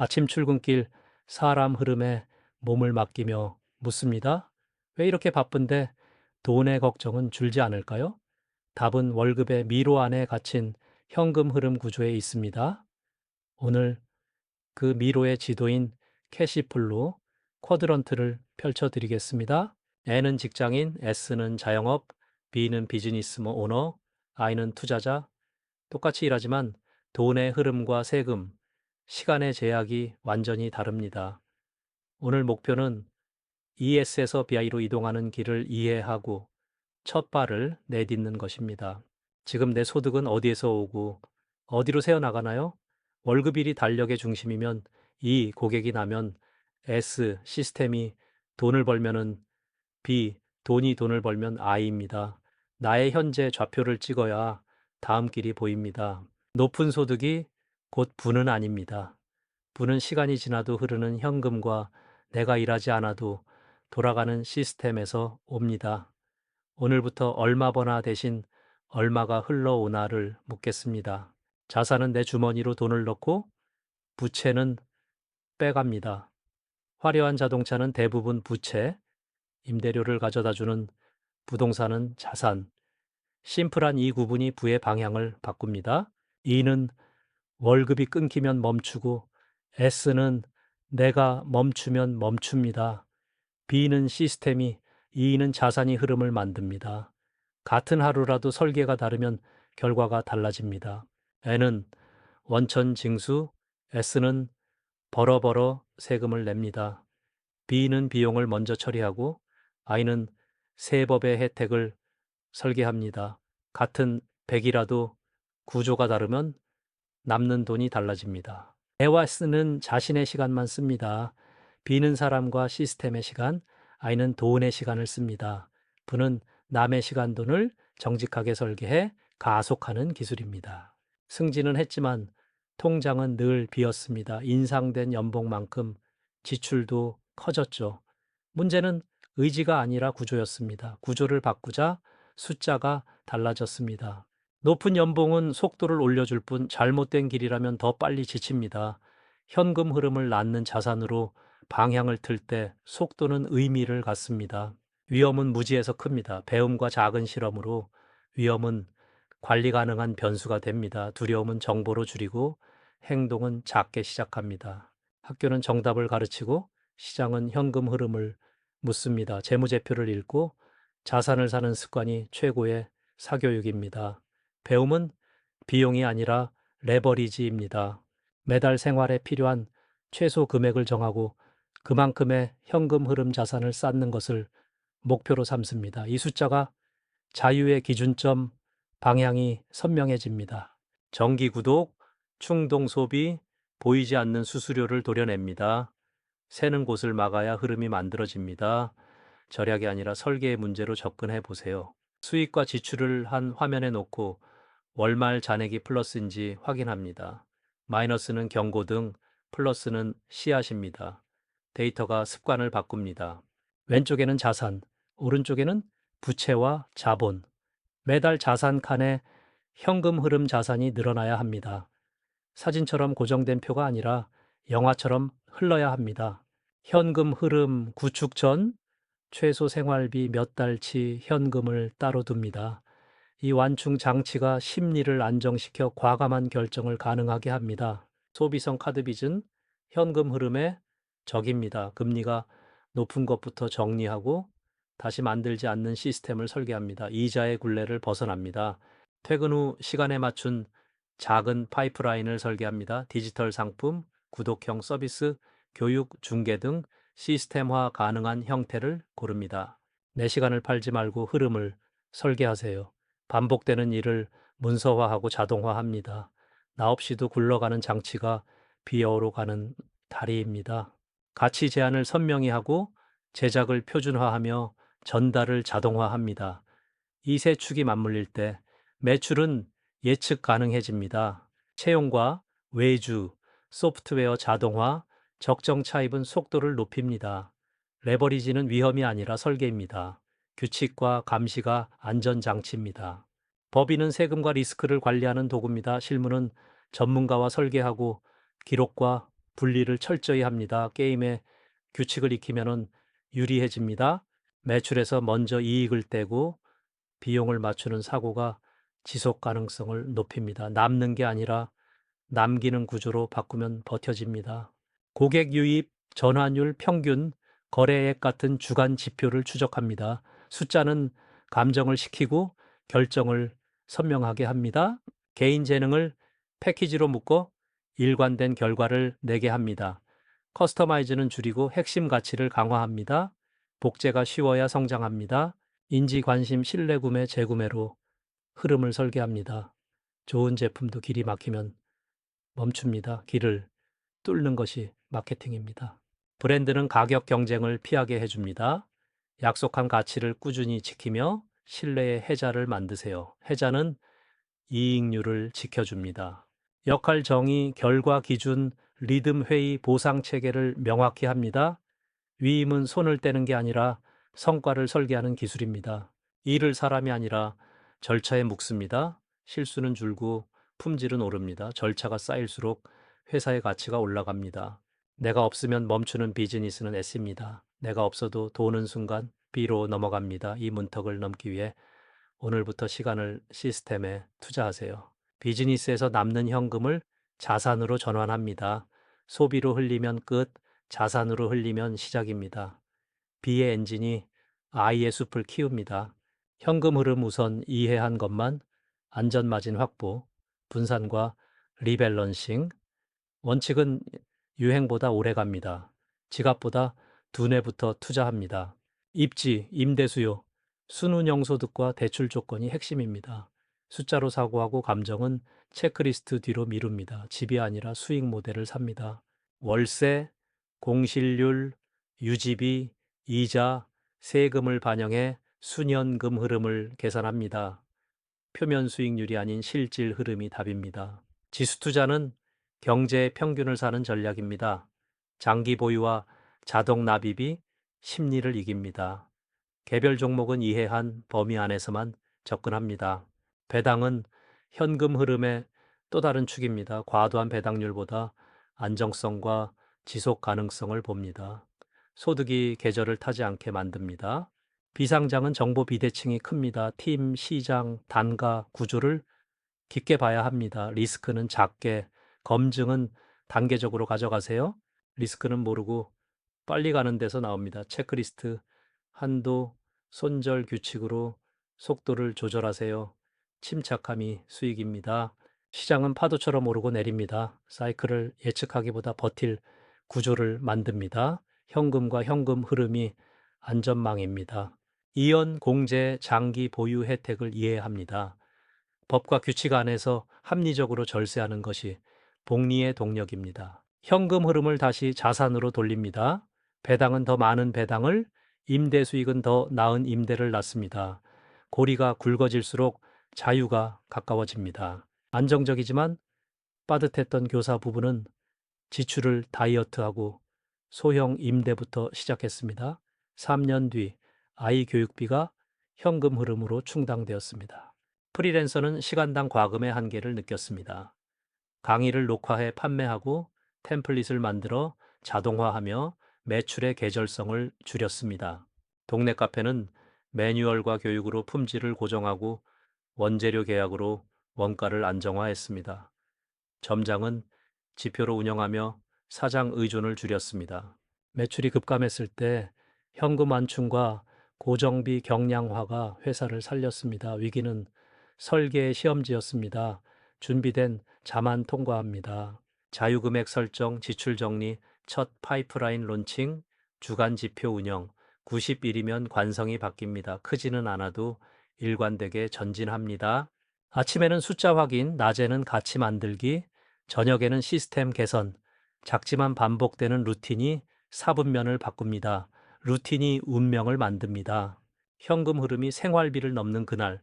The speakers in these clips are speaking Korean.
아침 출근길 사람 흐름에 몸을 맡기며 묻습니다. 왜 이렇게 바쁜데 돈의 걱정은 줄지 않을까요? 답은 월급의 미로 안에 갇힌 현금 흐름 구조에 있습니다. 오늘 그 미로의 지도인 캐시플로 쿼드런트를 펼쳐드리겠습니다. N은 직장인, S는 자영업, B는 비즈니스 오너, I는 투자자. 똑같이 일하지만 돈의 흐름과 세금, 시간의 제약이 완전히 다릅니다. 오늘 목표는 ES에서 BI로 이동하는 길을 이해하고 첫 발을 내딛는 것입니다. 지금 내 소득은 어디에서 오고 어디로 새어나가나요? 월급일이 달력의 중심이면 E, 고객이 나면 S, 시스템이 돈을 벌면은 B, 돈이 돈을 벌면 I입니다. 나의 현재 좌표를 찍어야 다음 길이 보입니다. 높은 소득이 곧 부는 아닙니다. 부는 시간이 지나도 흐르는 현금과 내가 일하지 않아도 돌아가는 시스템에서 옵니다. 오늘부터 얼마 버나 대신 얼마가 흘러오나를 묻겠습니다. 자산은 내 주머니로 돈을 넣고 부채는 빼갑니다. 화려한 자동차는 대부분 부채, 임대료를 가져다주는 부동산은 자산. 심플한 이 구분이 부의 방향을 바꿉니다. E는 월급이 끊기면 멈추고 S는 내가 멈추면 멈춥니다. B는 시스템이, E는 자산이 흐름을 만듭니다. 같은 하루라도 설계가 다르면 결과가 달라집니다. N은 원천 징수, S는 벌어벌어 세금을 냅니다. B는 비용을 먼저 처리하고 I는 세법의 혜택을 설계합니다. 같은 100이라도 구조가 다르면 남는 돈이 달라집니다. A와 S는 자신의 시간만 씁니다. B는 사람과 시스템의 시간, I는 돈의 시간을 씁니다. V는 남의 시간 돈을 정직하게 설계해 가속하는 기술입니다. 승진은 했지만 통장은 늘 비었습니다. 인상된 연봉만큼 지출도 커졌죠. 문제는 의지가 아니라 구조였습니다. 구조를 바꾸자 숫자가 달라졌습니다. 높은 연봉은 속도를 올려줄 뿐 잘못된 길이라면 더 빨리 지칩니다. 현금 흐름을 낳는 자산으로 방향을 틀 때 속도는 의미를 갖습니다. 위험은 무지에서 큽니다. 배움과 작은 실험으로 위험은 관리 가능한 변수가 됩니다. 두려움은 정보로 줄이고 행동은 작게 시작합니다. 학교는 정답을 가르치고 시장은 현금 흐름을 묻습니다. 재무제표를 읽고 자산을 사는 습관이 최고의 사교육입니다. 배움은 비용이 아니라 레버리지입니다. 매달 생활에 필요한 최소 금액을 정하고 그만큼의 현금 흐름 자산을 쌓는 것을 목표로 삼습니다. 이 숫자가 자유의 기준점, 방향이 선명해집니다. 정기 구독, 충동 소비, 보이지 않는 수수료를 도려냅니다. 새는 곳을 막아야 흐름이 만들어집니다. 절약이 아니라 설계의 문제로 접근해 보세요. 수익과 지출을 한 화면에 놓고 월말 잔액이 플러스인지 확인합니다. 마이너스는 경고등, 플러스는 씨앗입니다. 데이터가 습관을 바꿉니다. 왼쪽에는 자산, 오른쪽에는 부채와 자본. 매달 자산 칸에 현금 흐름 자산이 늘어나야 합니다. 사진처럼 고정된 표가 아니라 영화처럼 흘러야 합니다. 현금 흐름 구축 전 최소 생활비 몇 달치 현금을 따로 둡니다. 이 완충 장치가 심리를 안정시켜 과감한 결정을 가능하게 합니다. 소비성 카드 빚은 현금 흐름의 적입니다. 금리가 높은 것부터 정리하고 다시 만들지 않는 시스템을 설계합니다. 이자의 굴레를 벗어납니다. 퇴근 후 시간에 맞춘 작은 파이프라인을 설계합니다. 디지털 상품, 구독형 서비스, 교육, 중개 등 시스템화 가능한 형태를 고릅니다. 내 시간을 팔지 말고 흐름을 설계하세요. 반복되는 일을 문서화하고 자동화합니다. 나 없이도 굴러가는 장치가 비어오로 가는 다리입니다. 가치 제한을 선명히 하고 제작을 표준화하며 전달을 자동화합니다. 이 세 축이 맞물릴 때 매출은 예측 가능해집니다. 채용과 외주, 소프트웨어 자동화, 적정 차입은 속도를 높입니다. 레버리지는 위험이 아니라 설계입니다. 규칙과 감시가 안전장치입니다. 법인은 세금과 리스크를 관리하는 도구입니다. 실무는 전문가와 설계하고 기록과 분리를 철저히 합니다. 게임의 규칙을 익히면은 유리해집니다. 매출에서 먼저 이익을 떼고 비용을 맞추는 사고가 지속 가능성을 높입니다. 남는 게 아니라 남기는 구조로 바꾸면 버텨집니다. 고객 유입, 전환율, 평균, 거래액 같은 주간 지표를 추적합니다. 숫자는 감정을 식히고 결정을 선명하게 합니다. 개인 재능을 패키지로 묶어 일관된 결과를 내게 합니다. 커스터마이즈는 줄이고 핵심 가치를 강화합니다. 복제가 쉬워야 성장합니다. 인지, 관심, 신뢰 구매, 재구매로 흐름을 설계합니다. 좋은 제품도 길이 막히면 멈춥니다. 길을 뚫는 것이 마케팅입니다. 브랜드는 가격 경쟁을 피하게 해줍니다. 약속한 가치를 꾸준히 지키며 신뢰의 해자를 만드세요. 해자는 이익률을 지켜줍니다. 역할 정의, 결과 기준, 리듬 회의, 보상 체계를 명확히 합니다. 위임은 손을 떼는 게 아니라 성과를 설계하는 기술입니다. 일을 사람이 아니라 절차에 묵습니다. 실수는 줄고 품질은 오릅니다. 절차가 쌓일수록 회사의 가치가 올라갑니다. 내가 없으면 멈추는 비즈니스는 S입니다. 내가 없어도 도는 순간 B로 넘어갑니다. 이 문턱을 넘기 위해 오늘부터 시간을 시스템에 투자하세요. 비즈니스에서 남는 현금을 자산으로 전환합니다. 소비로 흘리면 끝, 자산으로 흘리면 시작입니다. B의 엔진이 I의 숲을 키웁니다. 현금 흐름 우선 이해한 것만, 안전마진 확보, 분산과 리밸런싱. 원칙은 유행보다 오래 갑니다. 지갑보다 두뇌부터 투자합니다. 입지, 임대 수요, 순운영 소득과 대출 조건이 핵심입니다. 숫자로 사고하고 감정은 체크리스트 뒤로 미룹니다. 집이 아니라 수익 모델을 삽니다. 월세, 공실률, 유지비, 이자, 세금을 반영해 순현금 흐름을 계산합니다. 표면 수익률이 아닌 실질 흐름이 답입니다. 지수 투자는 경제의 평균을 사는 전략입니다. 장기 보유와 자동 납입이 심리를 이깁니다. 개별 종목은 이해한 범위 안에서만 접근합니다. 배당은 현금 흐름의 또 다른 축입니다. 과도한 배당률보다 안정성과 지속 가능성을 봅니다. 소득이 계절을 타지 않게 만듭니다. 비상장은 정보 비대칭이 큽니다. 팀, 시장, 단가, 구조를 깊게 봐야 합니다. 리스크는 작게, 검증은 단계적으로 가져가세요. 리스크는 모르고 빨리 가는 데서 나옵니다. 체크리스트, 한도, 손절 규칙으로 속도를 조절하세요. 침착함이 수익입니다. 시장은 파도처럼 오르고 내립니다. 사이클을 예측하기보다 버틸 구조를 만듭니다. 현금과 현금 흐름이 안전망입니다. 이연 공제 장기 보유 혜택을 이해합니다. 법과 규칙 안에서 합리적으로 절세하는 것이 복리의 동력입니다. 현금 흐름을 다시 자산으로 돌립니다. 배당은 더 많은 배당을, 임대 수익은 더 나은 임대를 낳습니다. 고리가 굵어질수록 자유가 가까워집니다. 안정적이지만 빠듯했던 교사 부부는 지출을 다이어트하고 소형 임대부터 시작했습니다. 3년 뒤 아이 교육비가 현금 흐름으로 충당되었습니다. 프리랜서는 시간당 과금의 한계를 느꼈습니다. 강의를 녹화해 판매하고 템플릿을 만들어 자동화하며 매출의 계절성을 줄였습니다. 동네 카페는 매뉴얼과 교육으로 품질을 고정하고 원재료 계약으로 원가를 안정화했습니다. 점장은 지표로 운영하며 사장 의존을 줄였습니다. 매출이 급감했을 때 현금 완충과 고정비 경량화가 회사를 살렸습니다. 위기는 설계의 시험지였습니다. 준비된 자만 통과합니다. 자유금액 설정, 지출 정리, 첫 파이프라인 론칭, 주간 지표 운영, 90일이면 관성이 바뀝니다. 크지는 않아도 일관되게 전진합니다. 아침에는 숫자 확인, 낮에는 가치 만들기, 저녁에는 시스템 개선, 작지만 반복되는 루틴이 사분면을 바꿉니다. 루틴이 운명을 만듭니다. 현금 흐름이 생활비를 넘는 그날,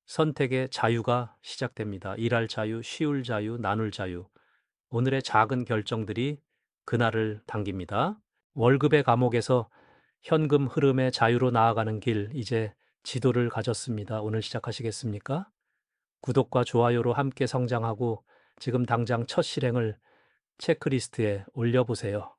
선택의 자유가 시작됩니다. 일할 자유, 쉬울 자유, 나눌 자유. 오늘의 작은 결정들이 그날을 당깁니다. 월급의 감옥에서 현금 흐름의 자유로 나아가는 길, 이제 지도를 가졌습니다. 오늘 시작하시겠습니까? 구독과 좋아요로 함께 성장하고 지금 당장 첫 실행을 체크리스트에 올려보세요.